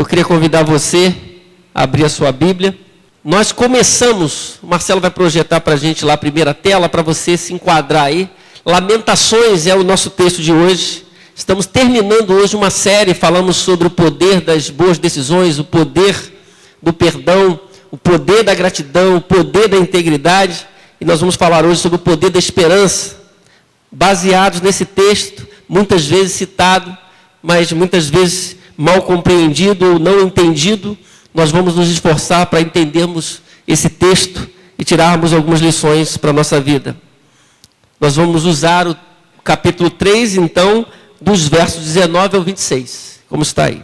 queria convidar você a abrir a sua Bíblia. Nós começamos, o Marcelo vai projetar para a gente lá a primeira tela, para você se enquadrar aí. Lamentações é o nosso texto de hoje. Estamos terminando hoje uma série, falamos sobre o poder das boas decisões, o poder do perdão, o poder da gratidão, o poder da integridade. E nós vamos falar hoje sobre o poder da esperança, baseados nesse texto, muitas vezes citado, mas muitas vezes mal compreendido ou não entendido. Nós vamos nos esforçar para entendermos esse texto e tirarmos algumas lições para a nossa vida. Nós vamos usar o capítulo 3, então, dos versos 19 ao 26, como está aí.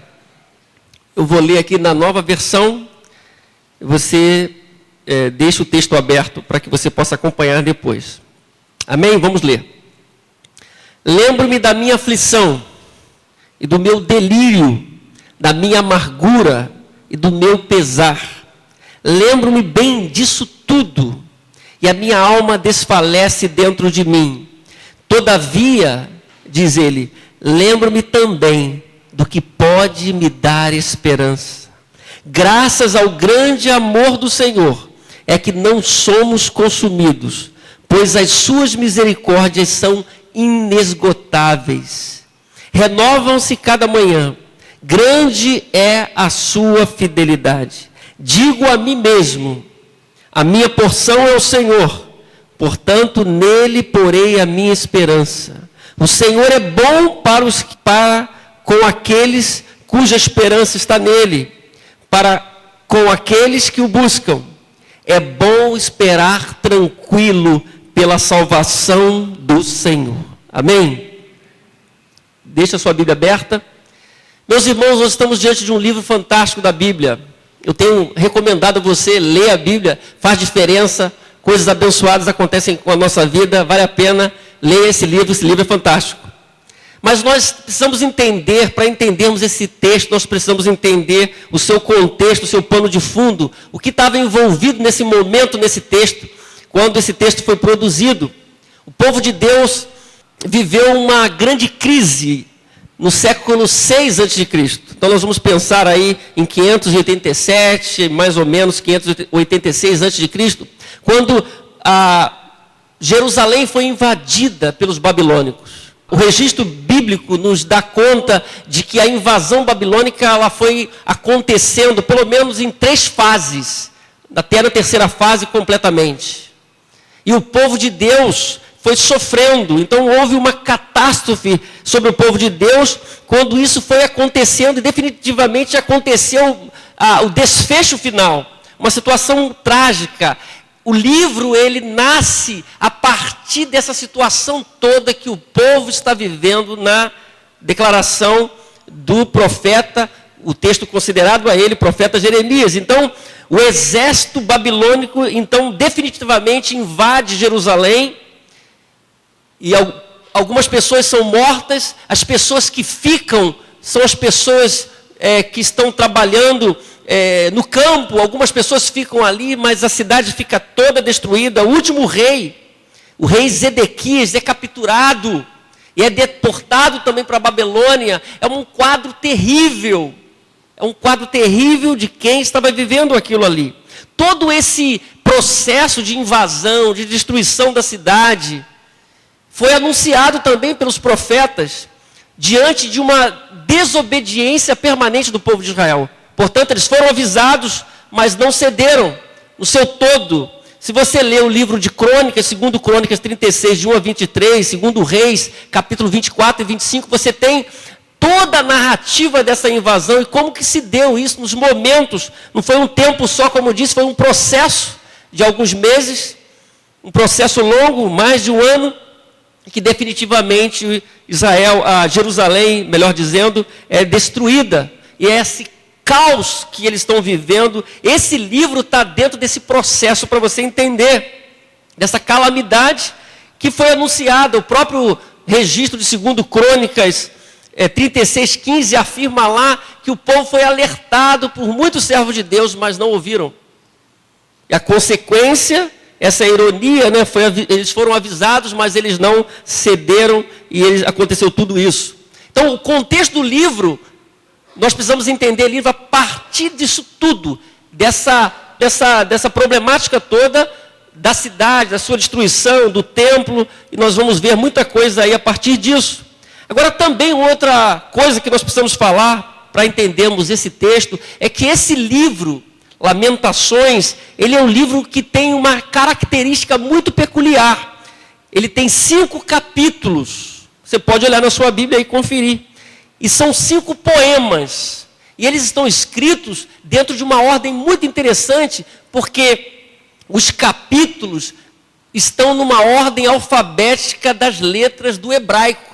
Eu vou ler aqui na nova versão, você deixa o texto aberto para que você possa acompanhar depois. Amém? Vamos ler. Lembro-me da minha aflição e do meu delírio, da minha amargura e do meu pesar. Lembro-me bem disso tudo, e a minha alma desfalece dentro de mim. Todavia, diz ele, lembro-me também do que pode me dar esperança. Graças ao grande amor do Senhor, é que não somos consumidos, pois as suas misericórdias são inesgotáveis. Renovam-se cada manhã. Grande é a sua fidelidade. Digo a mim mesmo, a minha porção é o Senhor, portanto nele porei a minha esperança. O Senhor é bom com aqueles cuja esperança está nele, com aqueles que o buscam. É bom esperar tranquilo pela salvação do Senhor. Amém? Deixa a sua Bíblia aberta. Meus irmãos, nós estamos diante de um livro fantástico da Bíblia. Eu tenho recomendado a você ler a Bíblia, faz diferença, coisas abençoadas acontecem com a nossa vida, vale a pena ler esse livro é fantástico. Mas nós precisamos entender, para entendermos esse texto, nós precisamos entender o seu contexto, o seu pano de fundo, o que estava envolvido nesse momento, nesse texto, quando esse texto foi produzido. O povo de Deus viveu uma grande crise no século 6 a.C. Então nós vamos pensar aí em 587, mais ou menos 586 a.C., quando Jerusalém foi invadida pelos babilônicos. O registro bíblico nos dá conta de que a invasão babilônica ela foi acontecendo pelo menos em 3 fases, até na terceira fase completamente. E o povo de Deus foi sofrendo, então houve uma catástrofe sobre o povo de Deus, quando isso foi acontecendo, e definitivamente aconteceu o desfecho final, uma situação trágica. O livro, ele nasce a partir dessa situação toda que o povo está vivendo na declaração do profeta, o texto considerado a ele, profeta Jeremias. Então, o exército babilônico, então, definitivamente invade Jerusalém, e algumas pessoas são mortas, as pessoas que ficam são as pessoas que estão trabalhando no campo, algumas pessoas ficam ali, mas a cidade fica toda destruída. O último rei, o rei Zedequias, é capturado e é deportado também para a Babilônia. É um quadro terrível, de quem estava vivendo aquilo ali. Todo esse processo de invasão, de destruição da cidade, foi anunciado também pelos profetas, diante de uma desobediência permanente do povo de Israel. Portanto, eles foram avisados, mas não cederam no seu todo. Se você ler o livro de Crônicas, 2 Crônicas 36, de 1 a 23, 2 Reis, capítulo 24 e 25, você tem toda a narrativa dessa invasão e como que se deu isso nos momentos. Não foi um tempo só, como eu disse, foi um processo de alguns meses, um processo longo, mais de um ano, que definitivamente Jerusalém, melhor dizendo, é destruída. E é esse caos que eles estão vivendo, esse livro está dentro desse processo para você entender, dessa calamidade que foi anunciada. O próprio registro de 2 Crônicas 36:15 afirma lá que o povo foi alertado por muitos servos de Deus, mas não ouviram. E a consequência, essa ironia, né, eles foram avisados, mas eles não cederam e aconteceu tudo isso. Então, o contexto do livro Nós precisamos entender o livro a partir disso tudo, dessa problemática toda da cidade, da sua destruição, do templo, e nós vamos ver muita coisa aí a partir disso. Agora, também outra coisa que nós precisamos falar para entendermos esse texto é que esse livro, Lamentações, ele é um livro que tem uma característica muito peculiar. Ele tem 5 capítulos. Você pode olhar na sua Bíblia e conferir. E são 5 poemas. E eles estão escritos dentro de uma ordem muito interessante, porque os capítulos estão numa ordem alfabética das letras do hebraico.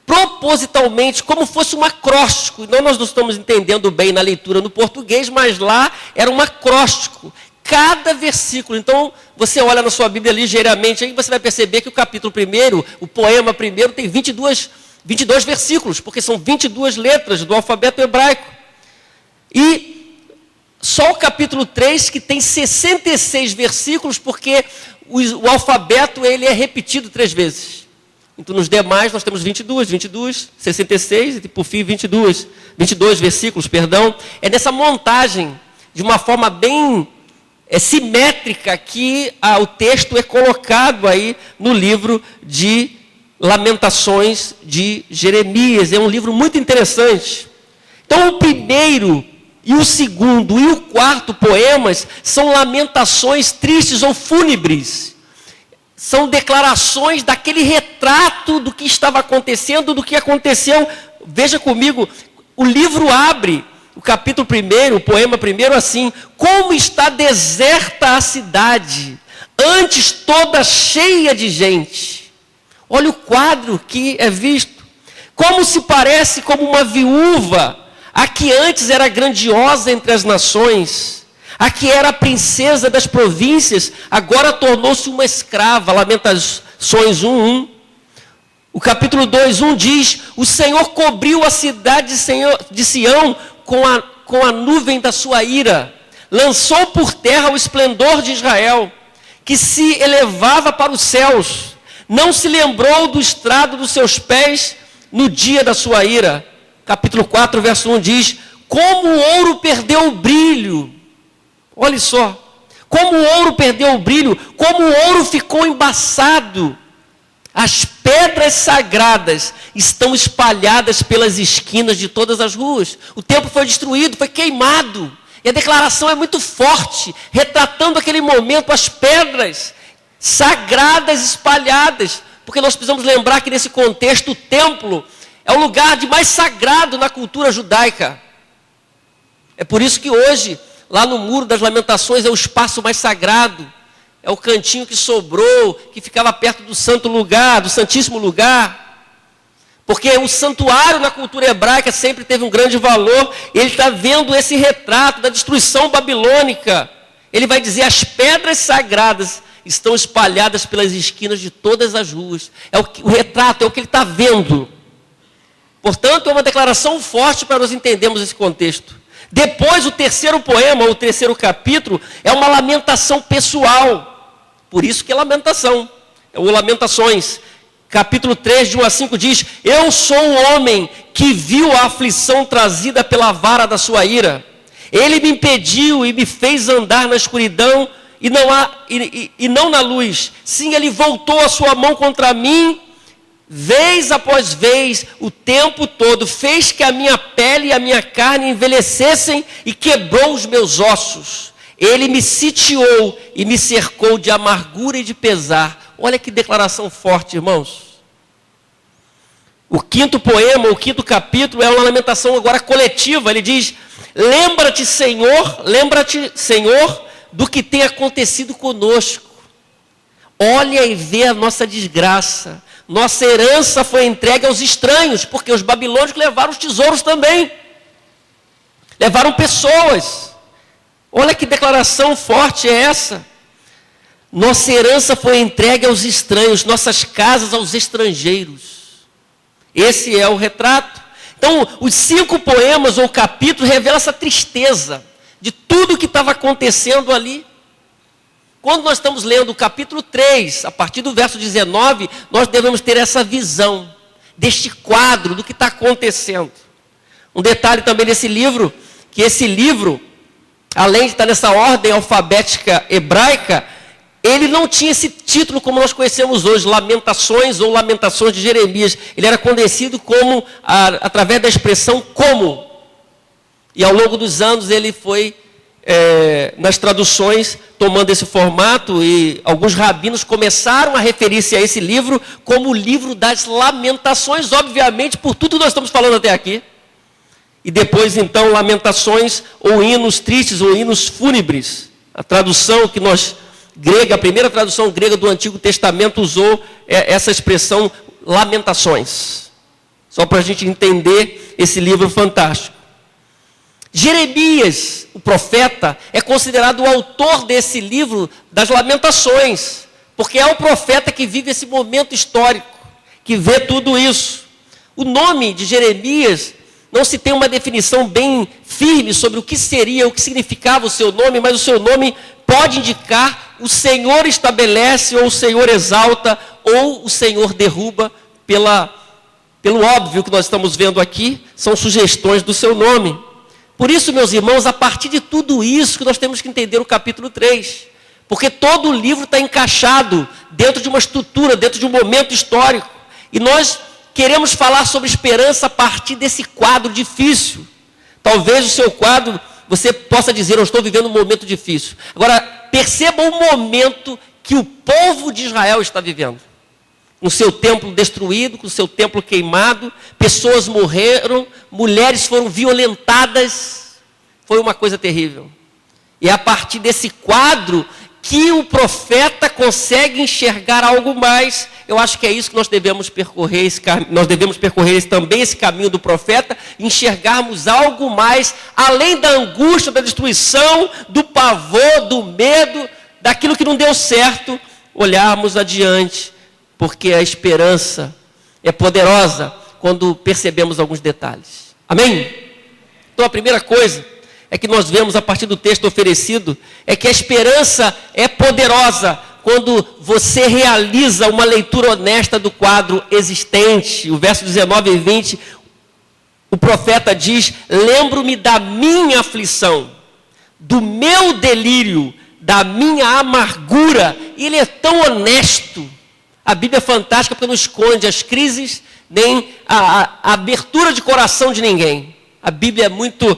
Propositalmente, como fosse um acróstico. Então, nós não estamos entendendo bem na leitura no português, mas lá era um acróstico. Cada versículo. Então, você olha na sua Bíblia ligeiramente, aí você vai perceber que o capítulo 1, o poema 1, tem 22 versículos, porque são 22 letras do alfabeto hebraico. E só o capítulo 3 que tem 66 versículos, porque o alfabeto ele é repetido 3 vezes. Então, nos demais, nós temos 22, 66 e, por fim, 22 versículos, perdão. É nessa montagem, de uma forma bem simétrica, que o texto é colocado aí no livro de Lamentações de Jeremias. É um livro muito interessante. Então, o primeiro e o segundo e o quarto poemas são lamentações tristes ou fúnebres. São declarações daquele retrato do que estava acontecendo, do que aconteceu. Veja comigo, o livro abre, o capítulo 1, o poema 1, assim: como está deserta a cidade, antes toda cheia de gente. Olha o quadro que é visto. Como se parece como uma viúva, a que antes era grandiosa entre as nações. A que era a princesa das províncias, agora tornou-se uma escrava. Lamentações 1:1. O capítulo 2:1 diz: o Senhor cobriu a cidade de Sião com a nuvem da sua ira. Lançou por terra o esplendor de Israel, que se elevava para os céus. Não se lembrou do estrado dos seus pés no dia da sua ira. Capítulo 4, verso 1 diz: como o ouro perdeu o brilho. Olha só, como o ouro perdeu o brilho, como o ouro ficou embaçado. As pedras sagradas estão espalhadas pelas esquinas de todas as ruas. O templo foi destruído, foi queimado. E a declaração é muito forte, retratando aquele momento, as pedras sagradas espalhadas. Porque nós precisamos lembrar que nesse contexto o templo é o lugar de mais sagrado na cultura judaica. É por isso que hoje, lá no Muro das Lamentações, é o espaço mais sagrado. É o cantinho que sobrou, que ficava perto do santo lugar, do santíssimo lugar. Porque o santuário na cultura hebraica sempre teve um grande valor. Ele está vendo esse retrato da destruição babilônica. Ele vai dizer: as pedras sagradas estão espalhadas pelas esquinas de todas as ruas. O retrato é o que ele está vendo. Portanto, é uma declaração forte para nós entendermos esse contexto. Depois, o terceiro poema, o terceiro capítulo, é uma lamentação pessoal. Por isso que é lamentação. É o Lamentações. Capítulo 3, de 1-5 diz: eu sou um homem que viu a aflição trazida pela vara da sua ira. Ele me impediu e me fez andar na escuridão e não na luz. Sim, ele voltou a sua mão contra mim, vez após vez, o tempo todo, fez que a minha pele e a minha carne envelhecessem e quebrou os meus ossos. Ele me sitiou e me cercou de amargura e de pesar. Olha que declaração forte, irmãos. O quinto poema, o quinto capítulo, é uma lamentação agora coletiva. Ele diz: lembra-te, Senhor, do que tem acontecido conosco. Olha e vê a nossa desgraça. Nossa herança foi entregue aos estranhos, porque os babilônios levaram os tesouros também. Levaram pessoas. Olha que declaração forte é essa. Nossa herança foi entregue aos estranhos, nossas casas aos estrangeiros. Esse é o retrato. Então, os 5 poemas ou capítulos revelam essa tristeza de tudo que estava acontecendo ali. Quando nós estamos lendo o capítulo 3, a partir do verso 19, nós devemos ter essa visão deste quadro do que está acontecendo. Um detalhe também desse livro, que esse livro, além de estar nessa ordem alfabética hebraica, ele não tinha esse título como nós conhecemos hoje, Lamentações ou Lamentações de Jeremias. Ele era conhecido como, através da expressão como. E ao longo dos anos ele foi, nas traduções, tomando esse formato, e alguns rabinos começaram a referir-se a esse livro como o livro das lamentações, obviamente, por tudo que nós estamos falando até aqui. E depois, então, lamentações ou hinos tristes ou hinos fúnebres. A tradução que grega, a primeira tradução grega do Antigo Testamento usou essa expressão lamentações. Só para a gente entender esse livro fantástico. Jeremias, o profeta, é considerado o autor desse livro das lamentações, porque é o profeta que vive esse momento histórico, que vê tudo isso. O nome de Jeremias, não se tem uma definição bem firme sobre o que seria, o que significava o seu nome, mas o seu nome pode indicar o Senhor estabelece, ou o Senhor exalta, ou o Senhor derruba, pelo óbvio que nós estamos vendo aqui, são sugestões do seu nome. Por isso, meus irmãos, a partir de tudo isso que nós temos que entender o capítulo 3. Porque todo o livro está encaixado dentro de uma estrutura, dentro de um momento histórico. E nós queremos falar sobre esperança a partir desse quadro difícil. Talvez o seu quadro, você possa dizer, eu estou vivendo um momento difícil. Agora, perceba o momento que o povo de Israel está vivendo. Com seu templo destruído, com seu templo queimado, pessoas morreram, mulheres foram violentadas, foi uma coisa terrível. E é a partir desse quadro que o profeta consegue enxergar algo mais. Eu acho que é isso que nós devemos percorrer, nós devemos percorrer também esse caminho do profeta, enxergarmos algo mais, além da angústia, da destruição, do pavor, do medo, daquilo que não deu certo, olharmos adiante. Porque a esperança é poderosa quando percebemos alguns detalhes. Amém? Então a primeira coisa é que nós vemos a partir do texto oferecido, é que a esperança é poderosa quando você realiza uma leitura honesta do quadro existente. O verso 19 e 20, o profeta diz, lembro-me da minha aflição, do meu delírio, da minha amargura. E ele é tão honesto. A Bíblia é fantástica porque não esconde as crises, nem a abertura de coração de ninguém. A Bíblia é muito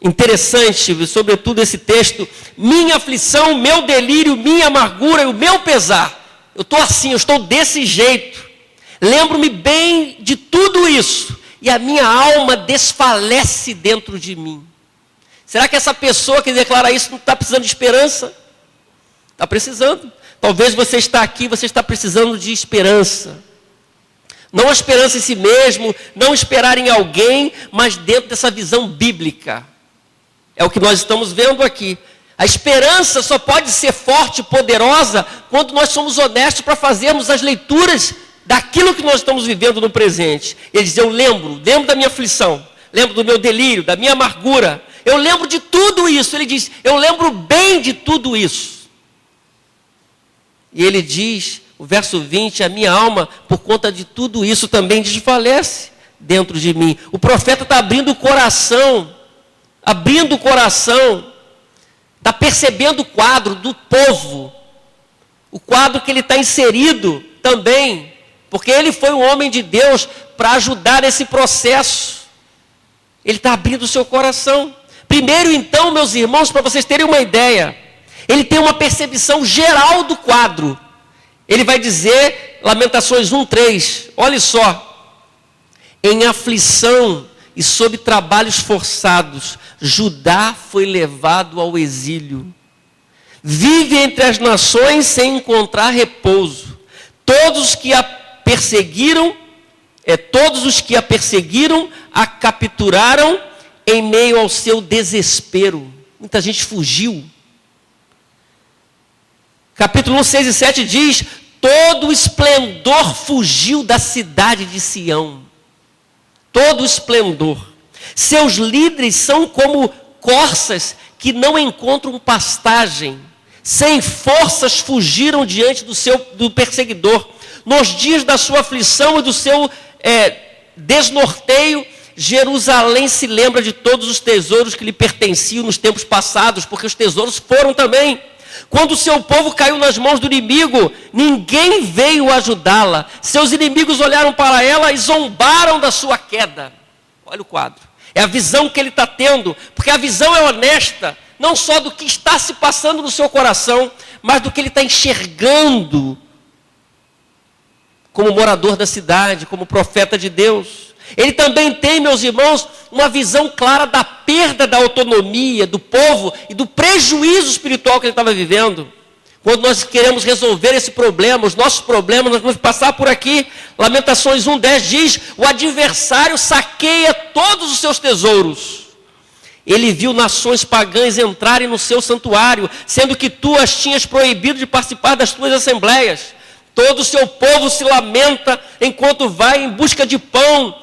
interessante, sobretudo esse texto. Minha aflição, meu delírio, minha amargura e o meu pesar. Eu estou assim, eu estou desse jeito. Lembro-me bem de tudo isso. E a minha alma desfalece dentro de mim. Será que essa pessoa que declara isso não está precisando de esperança? Está precisando. Talvez você está aqui, você está precisando de esperança. Não a esperança em si mesmo, não esperar em alguém, mas dentro dessa visão bíblica. É o que nós estamos vendo aqui. A esperança só pode ser forte e poderosa quando nós somos honestos para fazermos as leituras daquilo que nós estamos vivendo no presente. Ele diz, eu lembro da minha aflição, lembro do meu delírio, da minha amargura. Eu lembro de tudo isso. Ele diz, eu lembro bem de tudo isso. E ele diz, o verso 20, a minha alma, por conta de tudo isso, também desfalece dentro de mim. O profeta está abrindo o coração, está percebendo o quadro do povo, o quadro que ele está inserido também, porque ele foi um homem de Deus para ajudar nesse processo. Ele está abrindo o seu coração. Primeiro, então, meus irmãos, para vocês terem uma ideia, ele tem uma percepção geral do quadro. Ele vai dizer, Lamentações 1:3, olha só. Em aflição e sob trabalhos forçados, Judá foi levado ao exílio. Vive entre as nações sem encontrar repouso. Todos os que a perseguiram, a capturaram em meio ao seu desespero. Muita gente fugiu. Capítulo 1, 6 e 7 diz, todo o esplendor fugiu da cidade de Sião. Todo o esplendor. Seus líderes são como corças que não encontram pastagem. Sem forças fugiram diante do perseguidor. Nos dias da sua aflição e do seu desnorteio, Jerusalém se lembra de todos os tesouros que lhe pertenciam nos tempos passados, porque os tesouros foram também. Quando o seu povo caiu nas mãos do inimigo, ninguém veio ajudá-la. Seus inimigos olharam para ela e zombaram da sua queda. Olha o quadro. É a visão que ele está tendo, porque a visão é honesta, não só do que está se passando no seu coração, mas do que ele está enxergando como morador da cidade, como profeta de Deus. Ele também tem, meus irmãos, uma visão clara da perda da autonomia do povo e do prejuízo espiritual que ele estava vivendo. Quando nós queremos resolver esse problema, os nossos problemas, nós vamos passar por aqui. Lamentações 1:10 diz: o adversário saqueia todos os seus tesouros. Ele viu nações pagãs entrarem no seu santuário, sendo que tu as tinhas proibido de participar das tuas assembleias. Todo o seu povo se lamenta enquanto vai em busca de pão,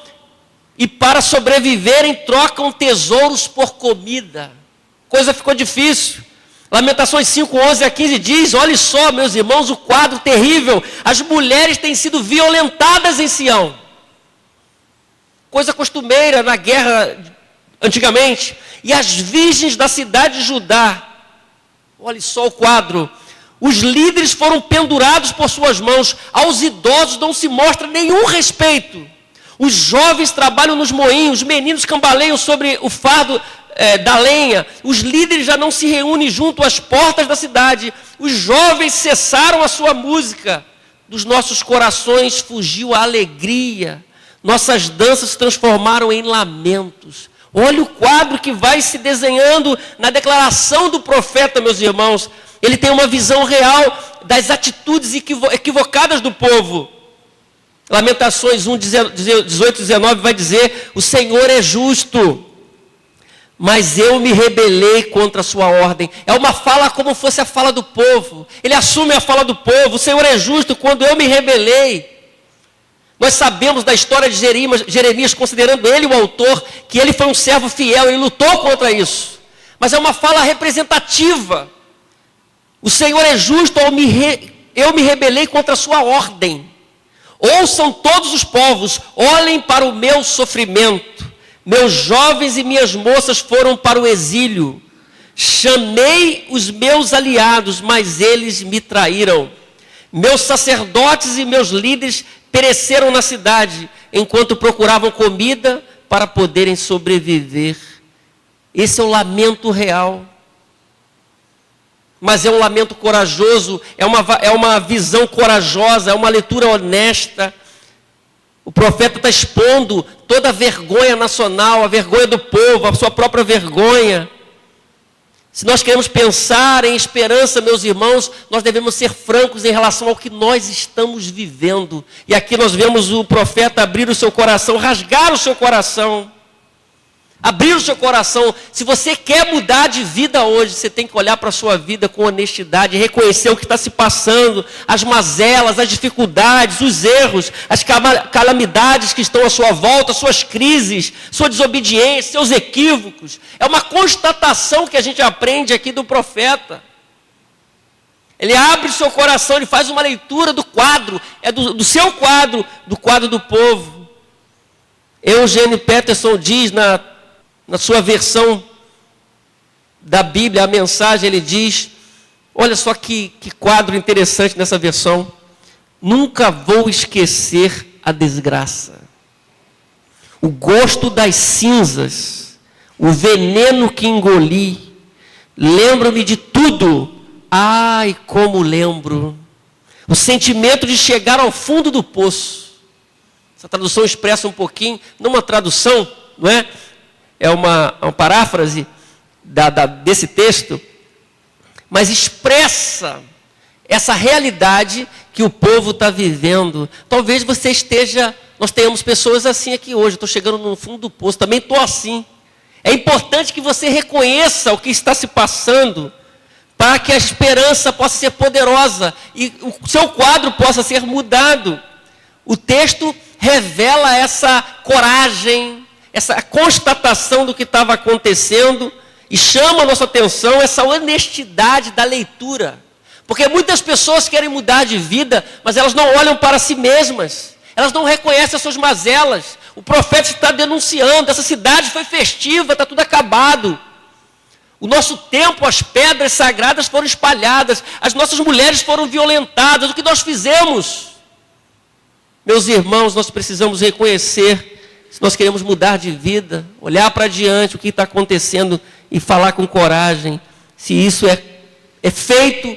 e para sobreviverem trocam tesouros por comida. Coisa ficou difícil. Lamentações 5:11-15 diz: olhe só, meus irmãos, o quadro terrível. As mulheres têm sido violentadas em Sião. Coisa costumeira na guerra antigamente. E as virgens da cidade de Judá, olhe só o quadro. Os líderes foram pendurados por suas mãos. Aos idosos não se mostra nenhum respeito. Os jovens trabalham nos moinhos, os meninos cambaleiam sobre o fardo da lenha. Os líderes já não se reúnem junto às portas da cidade. Os jovens cessaram a sua música. Dos nossos corações fugiu a alegria. Nossas danças se transformaram em lamentos. Olha o quadro que vai se desenhando na declaração do profeta, meus irmãos. Ele tem uma visão real das atitudes equivocadas do povo. Lamentações 1:18-19 vai dizer: o Senhor é justo, mas eu me rebelei contra a sua ordem. É uma fala como fosse a fala do povo. Ele assume a fala do povo. O Senhor é justo quando eu me rebelei. Nós sabemos da história de Jeremias, considerando ele o autor, que ele foi um servo fiel, ele lutou contra isso. Mas é uma fala representativa. O Senhor é justo, eu me rebelei contra a sua ordem. Ouçam todos os povos, olhem para o meu sofrimento. Meus jovens e minhas moças foram para o exílio. Chamei os meus aliados, mas eles me traíram. Meus sacerdotes e meus líderes pereceram na cidade, enquanto procuravam comida para poderem sobreviver. Esse é o lamento real. Mas é um lamento corajoso, é uma visão corajosa, é uma leitura honesta. O profeta está expondo toda a vergonha nacional, a vergonha do povo, a sua própria vergonha. Se nós queremos pensar em esperança, meus irmãos, nós devemos ser francos em relação ao que nós estamos vivendo. E aqui nós vemos o profeta abrir o seu coração, rasgar o seu coração. Abrir o seu coração. Se você quer mudar de vida hoje, você tem que olhar para a sua vida com honestidade, reconhecer o que está se passando, as mazelas, as dificuldades, os erros, as calamidades que estão à sua volta, suas crises, sua desobediência, seus equívocos. É uma constatação que a gente aprende aqui do profeta. Ele abre o seu coração, ele faz uma leitura do quadro, é do seu quadro, do quadro do povo. Eugene Peterson diz na sua versão da Bíblia, a mensagem, ele diz, olha só que quadro interessante nessa versão: nunca vou esquecer a desgraça, o gosto das cinzas, o veneno que engoli, lembro-me de tudo, ai como lembro, o sentimento de chegar ao fundo do poço. Essa tradução expressa um pouquinho, não uma tradução, não é? É uma paráfrase desse texto, mas expressa essa realidade que o povo está vivendo. Talvez você esteja, nós tenhamos pessoas assim aqui hoje, estou chegando no fundo do poço, também estou assim. É importante que você reconheça o que está se passando, para que a esperança possa ser poderosa e o seu quadro possa ser mudado. O texto revela essa coragem, essa constatação do que estava acontecendo, e chama a nossa atenção essa honestidade da leitura. Porque muitas pessoas querem mudar de vida, mas elas não olham para si mesmas. Elas não reconhecem as suas mazelas. O profeta está denunciando, essa cidade foi festiva, está tudo acabado. O nosso templo, as pedras sagradas foram espalhadas, as nossas mulheres foram violentadas. O que nós fizemos? Meus irmãos, nós precisamos reconhecer, se nós queremos mudar de vida, olhar para diante o que está acontecendo e falar com coragem. Se isso é feito,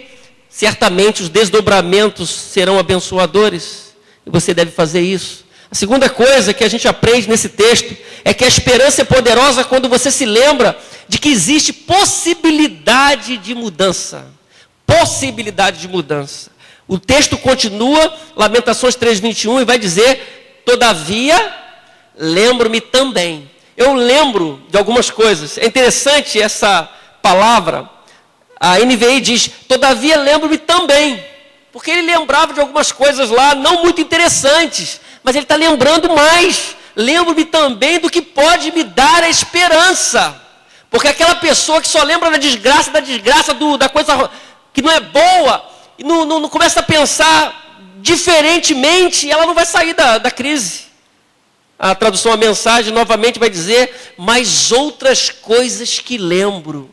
certamente os desdobramentos serão abençoadores. E você deve fazer isso. A segunda coisa que a gente aprende nesse texto é que a esperança é poderosa quando você se lembra de que existe possibilidade de mudança. Possibilidade de mudança. O texto continua, Lamentações 3:21, e vai dizer: todavia, lembro-me também. Eu lembro de algumas coisas. É interessante essa palavra. A NVI diz: todavia, lembro-me também. Porque ele lembrava de algumas coisas lá, não muito interessantes, mas ele está lembrando mais. Lembro-me também do que pode me dar a esperança. Porque aquela pessoa que só lembra da desgraça, da coisa que não é boa, e não começa a pensar diferentemente, ela não vai sair da crise. A tradução, a mensagem, novamente vai dizer: mas outras coisas que lembro.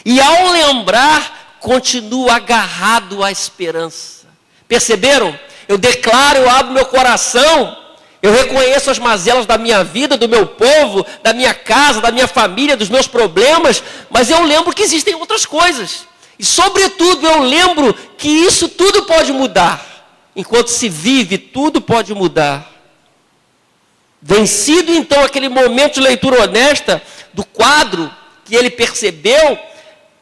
E ao lembrar, continuo agarrado à esperança. Perceberam? Eu declaro, eu abro meu coração, eu reconheço as mazelas da minha vida, do meu povo, da minha casa, da minha família, dos meus problemas, mas eu lembro que existem outras coisas. E sobretudo eu lembro que isso tudo pode mudar. Enquanto se vive, tudo pode mudar. Vencido então aquele momento de leitura honesta do quadro que ele percebeu,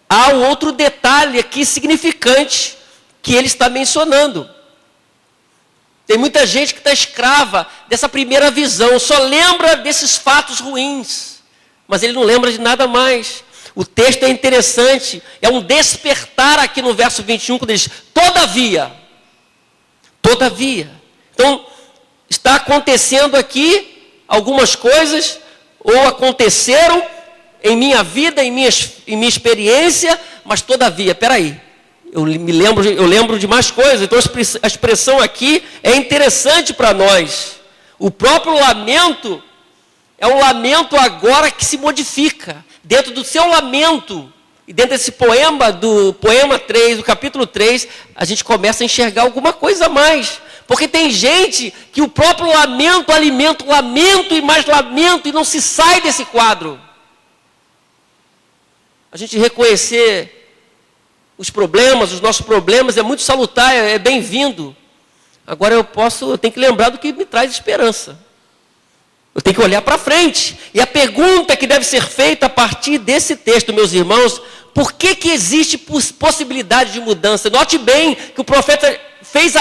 há um outro detalhe aqui significante que ele está mencionando. Tem muita gente que está escrava dessa primeira visão, só lembra desses fatos ruins, mas ele não lembra de nada mais. O texto é interessante, é um despertar aqui no verso 21, quando ele diz: todavia. Todavia. Então, está acontecendo aqui algumas coisas, ou aconteceram em minha vida, em minha experiência, mas todavia, peraí, eu lembro de mais coisas. Então a expressão aqui é interessante para nós. O próprio lamento é um lamento agora que se modifica. Dentro do seu lamento, e dentro desse poema, do poema 3, do capítulo 3, a gente começa a enxergar alguma coisa a mais. Porque tem gente que o próprio lamento alimenta o lamento e mais lamento, e não se sai desse quadro. A gente reconhecer os problemas, os nossos problemas, é muito salutar, é bem-vindo. Agora eu tenho que lembrar do que me traz esperança. Eu tenho que olhar para frente. E a pergunta que deve ser feita a partir desse texto, meus irmãos: por que existe possibilidade de mudança? Note bem que o profeta fez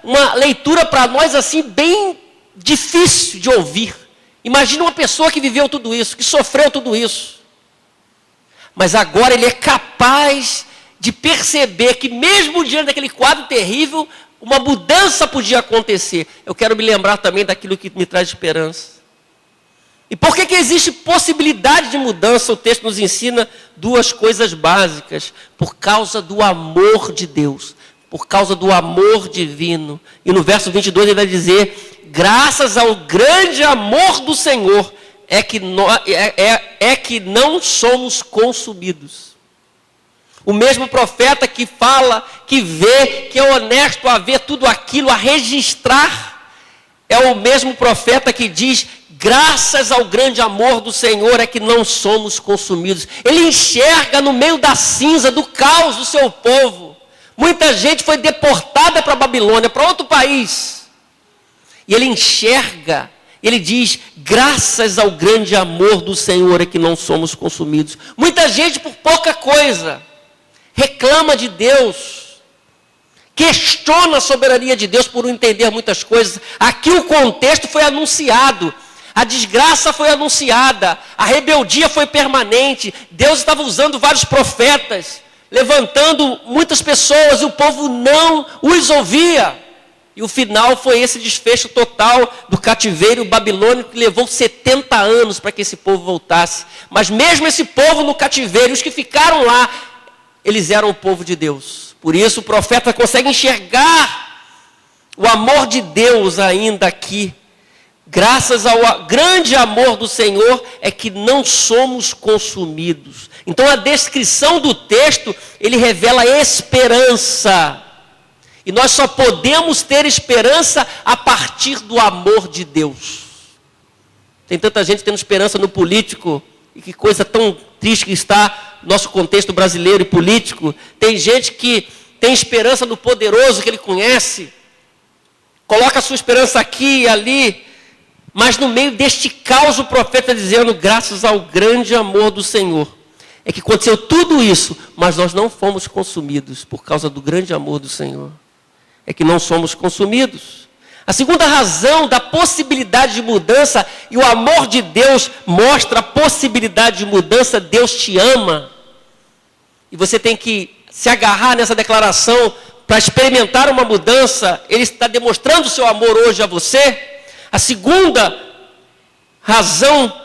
uma leitura para nós assim, bem difícil de ouvir. Imagina uma pessoa que viveu tudo isso, que sofreu tudo isso. Mas agora ele é capaz de perceber que mesmo diante daquele quadro terrível, uma mudança podia acontecer. Eu quero me lembrar também daquilo que me traz esperança. E por que existe possibilidade de mudança? O texto nos ensina duas coisas básicas. Por causa do amor de Deus. Por causa do amor divino. E no verso 22 ele vai dizer: graças ao grande amor do Senhor, é que não somos consumidos. O mesmo profeta que fala, que vê, que é honesto a ver tudo aquilo, a registrar, é o mesmo profeta que diz: graças ao grande amor do Senhor é que não somos consumidos. Ele enxerga no meio da cinza, do caos do seu povo. Muita gente foi deportada para a Babilônia, para outro país. E ele enxerga. Ele diz: graças ao grande amor do Senhor é que não somos consumidos. Muita gente por pouca coisa reclama de Deus, questiona a soberania de Deus por não entender muitas coisas. Aqui o contexto foi anunciado, a desgraça foi anunciada, a rebeldia foi permanente. Deus estava usando vários profetas, levantando muitas pessoas, e o povo não os ouvia. E o final foi esse desfecho total do cativeiro babilônico, que levou 70 anos para que esse povo voltasse. Mas mesmo esse povo no cativeiro, os que ficaram lá, eles eram o povo de Deus. Por isso o profeta consegue enxergar o amor de Deus ainda aqui, graças ao grande amor do Senhor, é que não somos consumidos. Então a descrição do texto, ele revela esperança. E nós só podemos ter esperança a partir do amor de Deus. Tem tanta gente tendo esperança no político, e que coisa tão triste que está nosso contexto brasileiro e político. Tem gente que tem esperança no poderoso que ele conhece, coloca a sua esperança aqui e ali, mas no meio deste caos o profeta dizendo, graças ao grande amor do Senhor, é que aconteceu tudo isso, mas nós não fomos consumidos por causa do grande amor do Senhor. É que não somos consumidos. A segunda razão da possibilidade de mudança, e o amor de Deus mostra a possibilidade de mudança, Deus te ama. E você tem que se agarrar nessa declaração para experimentar uma mudança. Ele está demonstrando o seu amor hoje a você. A segunda razão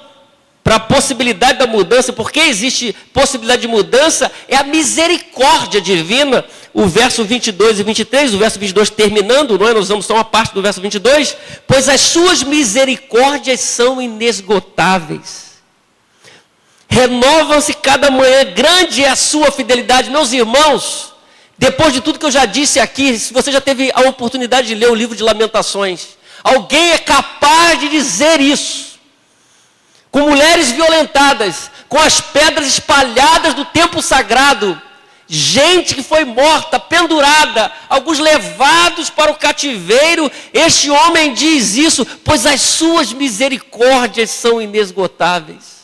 para a possibilidade da mudança, porque existe possibilidade de mudança, é a misericórdia divina. O verso 22 e 23, o verso 22 terminando, não é? Nós vamos só uma parte do verso 22. Pois as suas misericórdias são inesgotáveis. Renovam-se cada manhã, grande é a sua fidelidade. Meus irmãos, depois de tudo que eu já disse aqui, se você já teve a oportunidade de ler o livro de Lamentações, alguém é capaz de dizer isso? Com mulheres violentadas, com as pedras espalhadas do templo sagrado, gente que foi morta, pendurada, alguns levados para o cativeiro. Este homem diz isso, pois as suas misericórdias são inesgotáveis.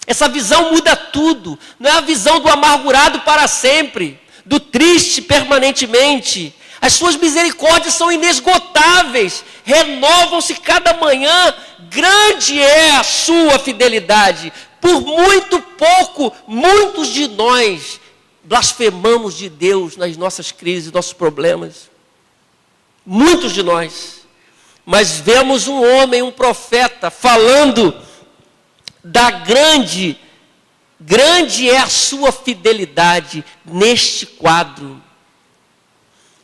Essa visão muda tudo. Não é a visão do amargurado para sempre, do triste permanentemente. As suas misericórdias são inesgotáveis, renovam-se cada manhã, grande é a sua fidelidade. Por muito pouco, muitos de nós blasfemamos de Deus nas nossas crises, nossos problemas. Muitos de nós. Mas vemos um homem, um profeta, falando da grande é a sua fidelidade neste quadro.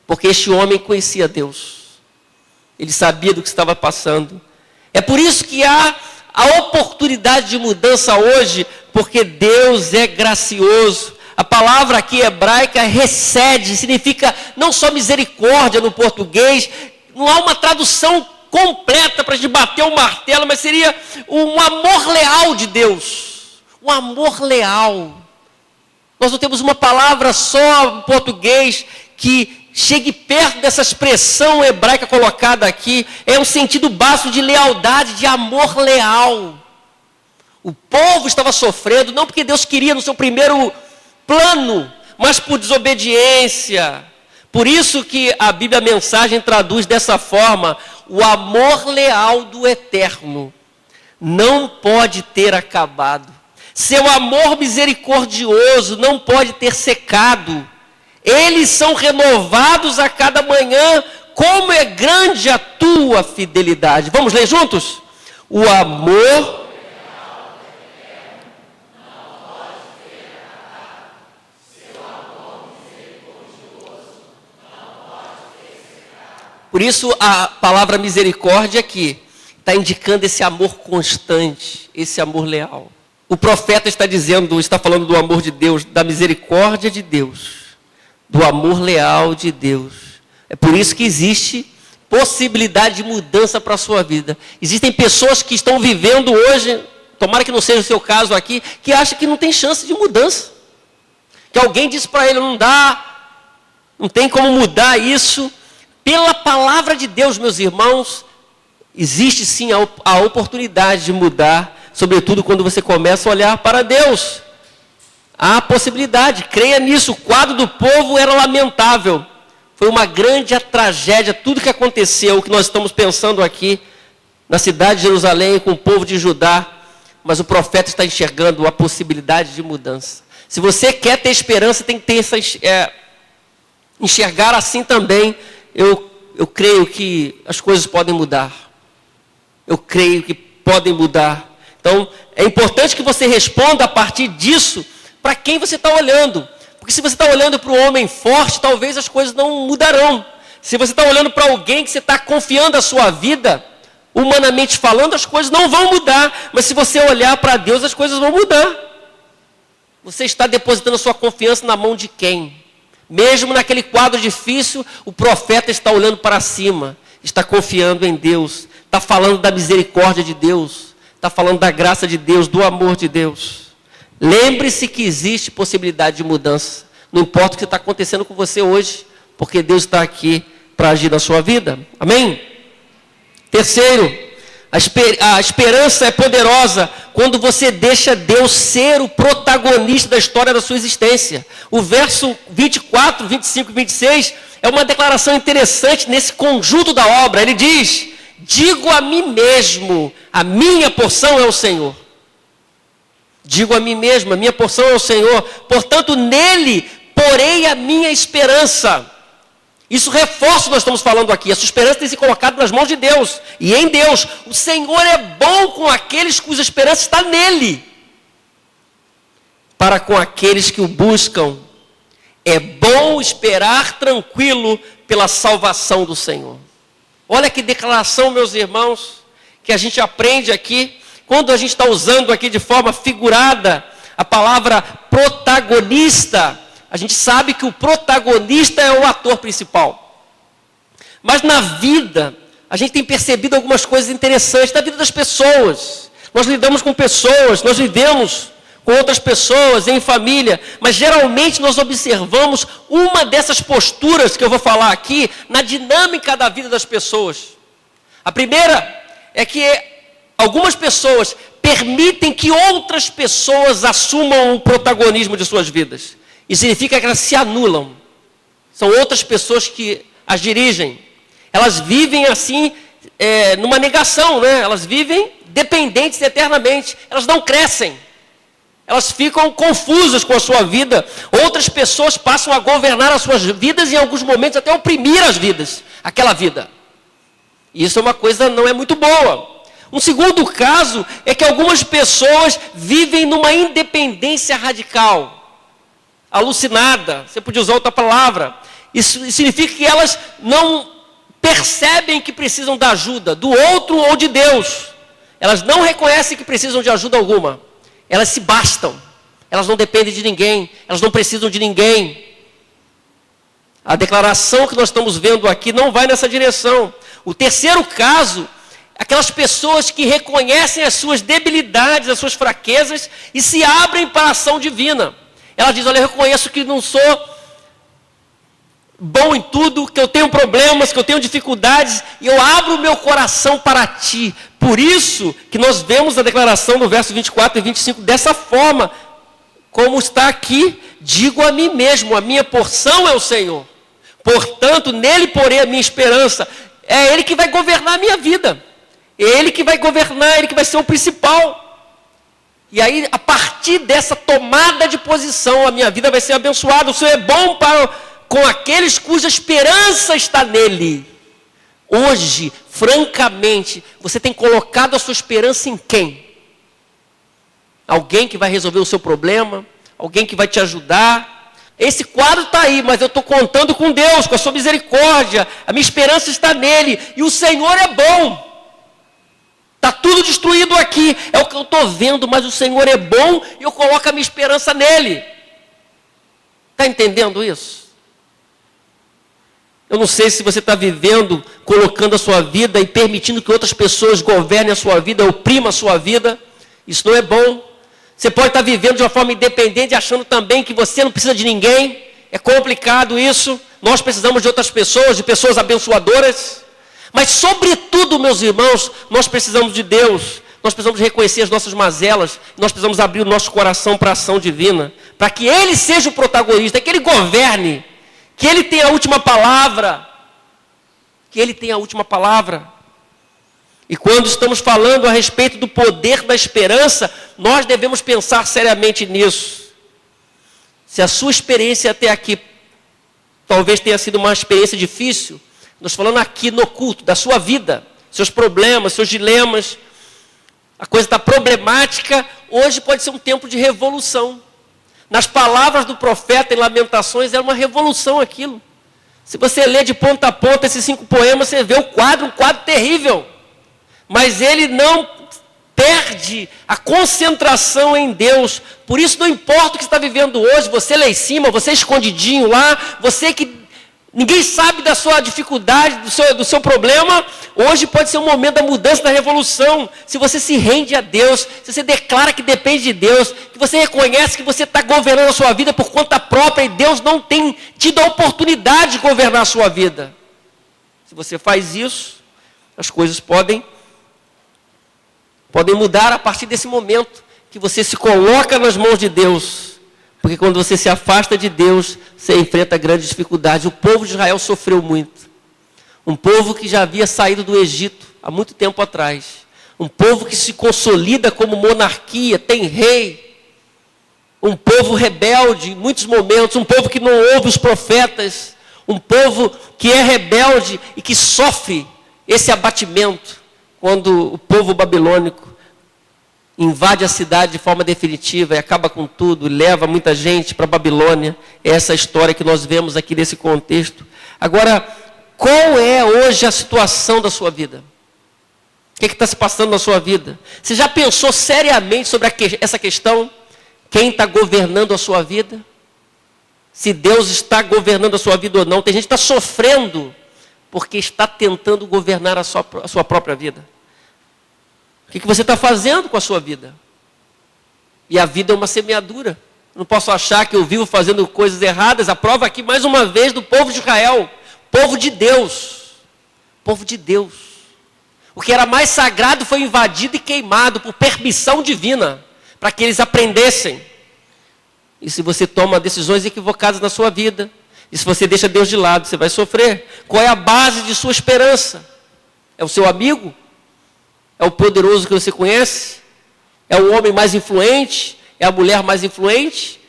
Porque este homem conhecia Deus. Ele sabia do que estava passando. É por isso que há a oportunidade de mudança hoje, porque Deus é gracioso. A palavra aqui hebraica recede, significa não só misericórdia no português, não há uma tradução completa para a gente bater o martelo, mas seria um amor leal de Deus. Um amor leal. Nós não temos uma palavra só em português que chegue perto dessa expressão hebraica colocada aqui. É um sentido básico de lealdade, de amor leal. O povo estava sofrendo, não porque Deus queria no seu primeiro plano, mas por desobediência. Por isso que a Bíblia, a mensagem, traduz dessa forma: o amor leal do Eterno não pode ter acabado. Seu amor misericordioso não pode ter secado. Eles são renovados a cada manhã. Como é grande a tua fidelidade. Vamos ler juntos? O amor Por isso a palavra misericórdia aqui está indicando esse amor constante, esse amor leal. O profeta está falando do amor de Deus, da misericórdia de Deus, do amor leal de Deus. É por isso que existe possibilidade de mudança para a sua vida. Existem pessoas que estão vivendo hoje, tomara que não seja o seu caso aqui, que acham que não tem chance de mudança. Que alguém disse para ele, não dá, não tem como mudar isso. Pela palavra de Deus, meus irmãos, existe sim a oportunidade de mudar, sobretudo quando você começa a olhar para Deus. Há possibilidade, creia nisso. O quadro do povo era lamentável. Foi uma grande tragédia, tudo que aconteceu, o que nós estamos pensando aqui, na cidade de Jerusalém, com o povo de Judá. Mas o profeta está enxergando a possibilidade de mudança. Se você quer ter esperança, tem que ter enxergar assim também. Eu creio que as coisas podem mudar. Eu creio que podem mudar. Então, é importante que você responda a partir disso para quem você está olhando. Porque se você está olhando para um homem forte, talvez as coisas não mudarão. Se você está olhando para alguém que você está confiando a sua vida, Humanamente falando, as coisas não vão mudar. Mas se você olhar para Deus, as coisas vão mudar. Você está depositando a sua confiança na mão de quem? Mesmo naquele quadro difícil, o profeta está olhando para cima. Está confiando em Deus. Está falando da misericórdia de Deus. Está falando da graça de Deus, do amor de Deus. Lembre-se que existe possibilidade de mudança. Não importa o que está acontecendo com você hoje. Porque Deus está aqui para agir na sua vida. Amém? Terceiro, a esperança é poderosa quando você deixa Deus ser o protagonista da história da sua existência. O verso 24, 25 e 26 é uma declaração interessante nesse conjunto da obra. Ele diz: digo a mim mesmo, a minha porção é o Senhor. Digo a mim mesmo, a minha porção é o Senhor. Portanto, nele porei a minha esperança. Isso reforça o que nós estamos falando aqui. A sua esperança tem se colocado nas mãos de Deus. E em Deus. O Senhor é bom com aqueles cuja esperança está nele. Para com aqueles que o buscam. É bom esperar tranquilo pela salvação do Senhor. Olha que declaração, meus irmãos, que a gente aprende aqui. Quando a gente está usando aqui de forma figurada a palavra protagonista, a gente sabe que o protagonista é o ator principal. Mas na vida, a gente tem percebido algumas coisas interessantes na vida das pessoas. Nós lidamos com pessoas, nós vivemos com outras pessoas, em família. Mas geralmente nós observamos uma dessas posturas que eu vou falar aqui na dinâmica da vida das pessoas. A primeira é que algumas pessoas permitem que outras pessoas assumam o protagonismo de suas vidas. Isso significa que elas se anulam. São outras pessoas que as dirigem. Elas vivem assim, numa negação, né? Elas vivem dependentes eternamente. Elas não crescem. Elas ficam confusas com a sua vida. Outras pessoas passam a governar as suas vidas e em alguns momentos até oprimir as vidas. Aquela vida. E isso é uma coisa não é muito boa. Um segundo caso é que algumas pessoas vivem numa independência radical. Alucinada, você podia usar outra palavra. Isso significa que elas não percebem que precisam da ajuda do outro ou de Deus. Elas não reconhecem que precisam de ajuda alguma. Elas se bastam. Elas não dependem de ninguém. Elas não precisam de ninguém. A declaração que nós estamos vendo aqui não vai nessa direção. O terceiro caso, aquelas pessoas que reconhecem as suas debilidades, as suas fraquezas e se abrem para a ação divina. Ela diz: olha, eu reconheço que não sou bom em tudo, que eu tenho problemas, que eu tenho dificuldades, e eu abro o meu coração para ti. Por isso que nós vemos a declaração no verso 24 e 25 dessa forma, como está aqui: digo a mim mesmo, a minha porção é o Senhor. Portanto, nele porei a minha esperança. É Ele que vai governar a minha vida. É Ele que vai governar, Ele que vai ser o principal. E aí, a partir dessa tomada de posição, a minha vida vai ser abençoada. O Senhor é bom com aqueles cuja esperança está nele. Hoje, francamente, você tem colocado a sua esperança em quem? Alguém que vai resolver o seu problema? Alguém que vai te ajudar? Esse quadro está aí, mas eu estou contando com Deus, com a sua misericórdia. A minha esperança está nele. E o Senhor é bom. Está tudo destruído aqui. É o que eu estou vendo, mas o Senhor é bom e eu coloco a minha esperança nele. Está entendendo isso? Eu não sei se você está vivendo, colocando a sua vida e permitindo que outras pessoas governem a sua vida, oprimam a sua vida. Isso não é bom. Você pode estar vivendo de uma forma independente, achando também que você não precisa de ninguém. É complicado isso. Nós precisamos de outras pessoas, de pessoas abençoadoras. Mas, sobretudo, meus irmãos, nós precisamos de Deus. Nós precisamos reconhecer as nossas mazelas. Nós precisamos abrir o nosso coração para a ação divina. Para que Ele seja o protagonista, que Ele governe. Que Ele tenha a última palavra. Que Ele tenha a última palavra. E quando estamos falando a respeito do poder da esperança, nós devemos pensar seriamente nisso. Se a sua experiência até aqui talvez tenha sido uma experiência difícil, nós falando aqui no culto da sua vida, seus problemas, seus dilemas, a coisa está problemática, hoje pode ser um tempo de revolução. Nas palavras do profeta em Lamentações, é uma revolução aquilo. Se você ler de ponta a ponta esses 5 poemas, você vê um quadro terrível. mas ele não perde a concentração em Deus. Por isso não importa o que você está vivendo hoje, você lá em cima, você escondidinho lá, você que ninguém sabe da sua dificuldade, do seu problema, hoje pode ser um momento da mudança, da revolução. Se você se rende a Deus, se você declara que depende de Deus, que você reconhece que você está governando a sua vida por conta própria e Deus não tem tido a oportunidade de governar a sua vida. Se você faz isso, as coisas podem mudar a partir desse momento que você se coloca nas mãos de Deus. Porque quando você se afasta de Deus, você enfrenta grandes dificuldades. O povo de Israel sofreu muito. Um povo que já havia saído do Egito há muito tempo atrás. Um povo que se consolida como monarquia, tem rei. Um povo rebelde em muitos momentos. Um povo que não ouve os profetas. Um povo que é rebelde e que sofre esse abatimento quando o povo babilônico invade a cidade de forma definitiva e acaba com tudo, leva muita gente para a Babilônia. É essa história que nós vemos aqui nesse contexto. Agora, qual é hoje a situação da sua vida? O que está se passando na sua vida? Você já pensou seriamente sobre essa questão? Quem está governando a sua vida? Se Deus está governando a sua vida ou não. Tem gente que está sofrendo porque está tentando governar a sua própria vida. O que você está fazendo com a sua vida? E a vida é uma semeadura. Não posso achar que eu vivo fazendo coisas erradas. A prova aqui, mais uma vez, do povo de Israel. Povo de Deus. Povo de Deus. O que era mais sagrado foi invadido e queimado por permissão divina. Para que eles aprendessem. E se você toma decisões equivocadas na sua vida, e se você deixa Deus de lado, você vai sofrer. Qual é a base de sua esperança? É o seu amigo? É o poderoso que você conhece? É o homem mais influente? É a mulher mais influente?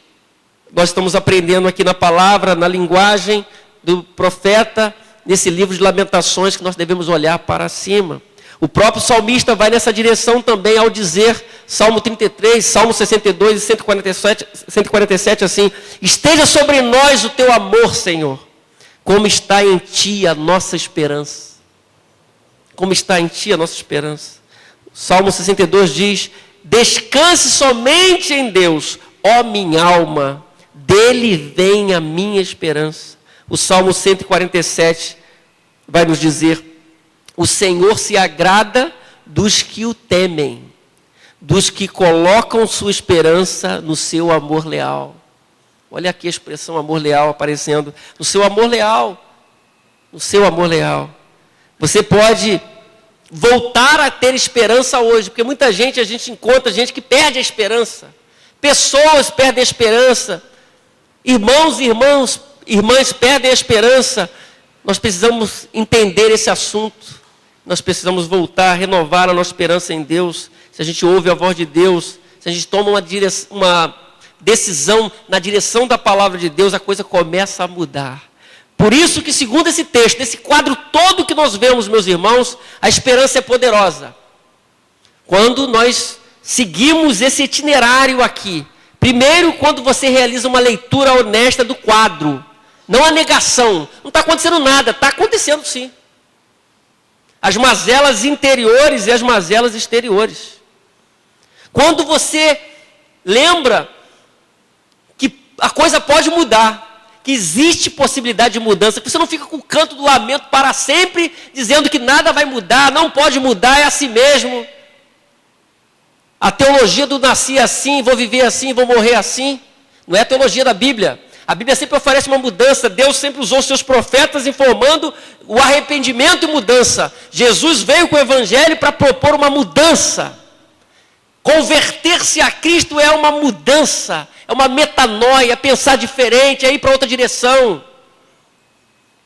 Nós estamos aprendendo aqui na palavra, na linguagem do profeta, nesse livro de Lamentações, que nós devemos olhar para cima. O próprio salmista vai nessa direção também ao dizer, Salmo 33, Salmo 62 e 147 assim: esteja sobre nós o teu amor, Senhor, como está em ti a nossa esperança. Como está em ti a nossa esperança. Salmo 62 diz: descanse somente em Deus, ó minha alma, dele vem a minha esperança. O Salmo 147 vai nos dizer: o Senhor se agrada dos que o temem, dos que colocam sua esperança no seu amor leal. Olha aqui a expressão amor leal aparecendo. No seu amor leal. No seu amor leal. Você pode voltar a ter esperança hoje, porque muita gente, a gente encontra gente que perde a esperança. Pessoas perdem a esperança. Irmãos e irmãs perdem a esperança. Nós precisamos entender esse assunto. Nós precisamos voltar, renovar a nossa esperança em Deus. Se a gente ouve a voz de Deus, se a gente toma uma decisão na direção da palavra de Deus, a coisa começa a mudar. Por isso que, segundo esse texto, esse quadro todo que nós vemos, meus irmãos, a esperança é poderosa. Quando nós seguimos esse itinerário aqui. Primeiro, quando você realiza uma leitura honesta do quadro. Não a negação. Não está acontecendo nada, está acontecendo sim. As mazelas interiores e as mazelas exteriores. Quando você lembra que a coisa pode mudar, que existe possibilidade de mudança, que você não fica com o canto do lamento para sempre, dizendo que nada vai mudar, não pode mudar, é assim mesmo. A teologia do nasci assim, vou viver assim, vou morrer assim, não é a teologia da Bíblia. A Bíblia sempre oferece uma mudança. Deus sempre usou seus profetas informando o arrependimento e mudança. Jesus veio com o Evangelho para propor uma mudança. Converter-se a Cristo é uma mudança, é uma metanoia, é pensar diferente, é ir para outra direção.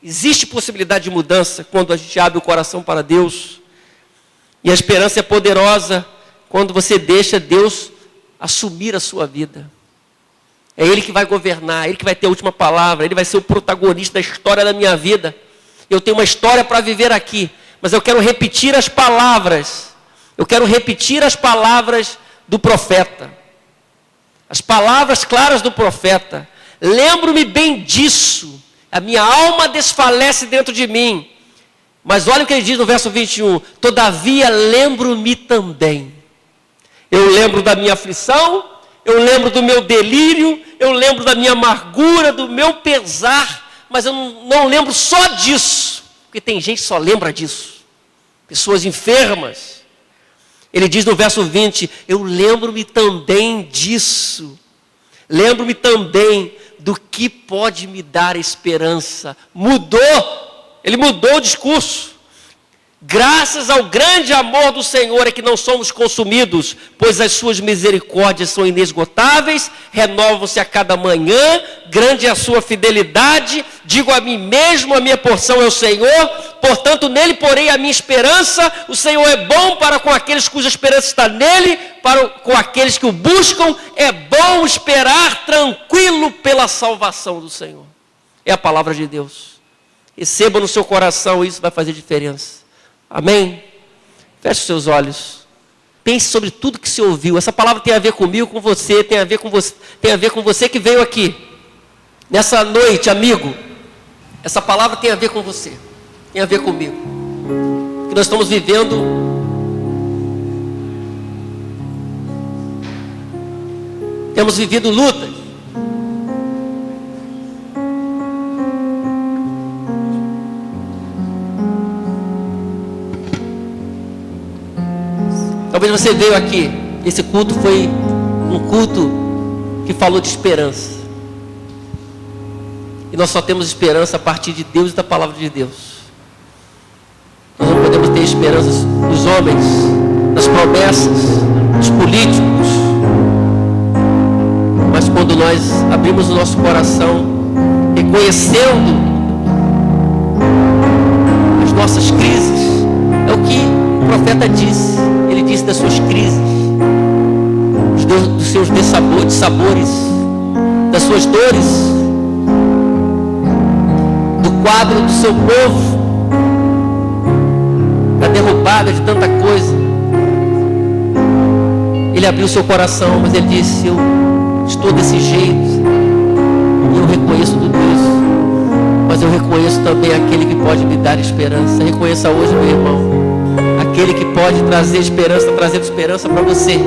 Existe possibilidade de mudança quando a gente abre o coração para Deus. E a esperança é poderosa quando você deixa Deus assumir a sua vida. É Ele que vai governar, Ele que vai ter a última palavra, Ele vai ser o protagonista da história da minha vida. Eu tenho uma história para viver aqui, mas eu quero repetir as palavras. Eu quero repetir as palavras do profeta. As palavras claras do profeta. Lembro-me bem disso. A minha alma desfalece dentro de mim. Mas olha o que ele diz no verso 21. Todavia lembro-me também. Eu lembro da minha aflição, eu lembro do meu delírio, eu lembro da minha amargura, do meu pesar, mas eu não lembro só disso, porque tem gente que só lembra disso. Pessoas enfermas. Ele diz no verso 20, eu lembro-me também disso. Lembro-me também do que pode me dar esperança. Mudou, ele mudou o discurso. Graças ao grande amor do Senhor é que não somos consumidos, pois as suas misericórdias são inesgotáveis, renovam-se a cada manhã, grande é a sua fidelidade, digo a mim mesmo, a minha porção é o Senhor, portanto nele porei a minha esperança, o Senhor é bom para com aqueles cuja esperança está nele, para com aqueles que o buscam, é bom esperar tranquilo pela salvação do Senhor. É a palavra de Deus. Receba no seu coração, isso vai fazer diferença. Amém? Feche os seus olhos. Pense sobre tudo que você ouviu. Essa palavra tem a ver comigo, com você, tem a ver com você que veio aqui. Nessa noite, amigo. Essa palavra tem a ver com você. Tem a ver comigo. Que nós estamos vivendo temos vivido lutas. Talvez você veio aqui, esse culto foi um culto que falou de esperança. E nós só temos esperança a partir de Deus e da palavra de Deus. Nós não podemos ter esperança nos homens, nas promessas, nos políticos. Mas quando nós abrimos o nosso coração, reconhecendo as nossas crises, é o que o profeta disse. Ele disse das suas crises, dos seus dissabores, das suas dores, do quadro do seu povo, da derrubada de tanta coisa. Ele abriu seu coração, mas ele disse, eu estou desse jeito, e eu reconheço tudo isso, mas eu reconheço também aquele que pode me dar esperança. Reconheça hoje, meu irmão, aquele que pode trazer esperança, está trazendo esperança para você.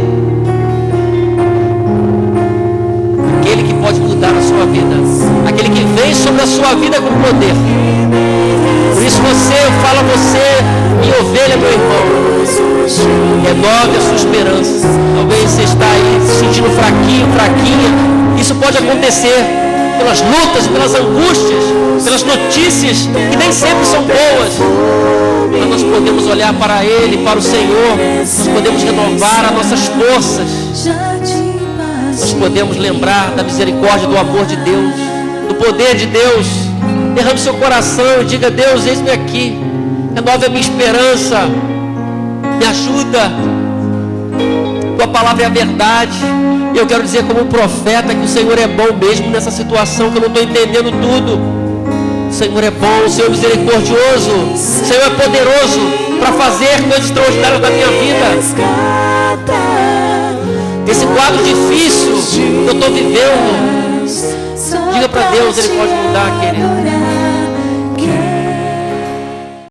Aquele que pode mudar a sua vida. Aquele que vem sobre a sua vida com poder. Por isso eu falo a você, minha ovelha, meu irmão, renove a sua esperança. Talvez você está aí se sentindo fraquinho, fraquinha. Isso pode acontecer pelas lutas, pelas angústias, pelas notícias que nem sempre são boas. Mas nós podemos olhar para Ele, para o Senhor, nós podemos renovar as nossas forças, nós podemos lembrar da misericórdia, do amor de Deus, do poder de Deus. Derrame seu coração e diga, Deus, eis-me aqui, renove a minha esperança, me ajuda, Tua palavra é a verdade. E eu quero dizer como profeta que o Senhor é bom mesmo nessa situação que eu não estou entendendo tudo. O Senhor é bom, o Senhor é misericordioso, o Senhor é poderoso para fazer coisas extraordinárias na minha vida. Esse quadro difícil que eu estou vivendo, diga para Deus, Ele pode mudar, querido.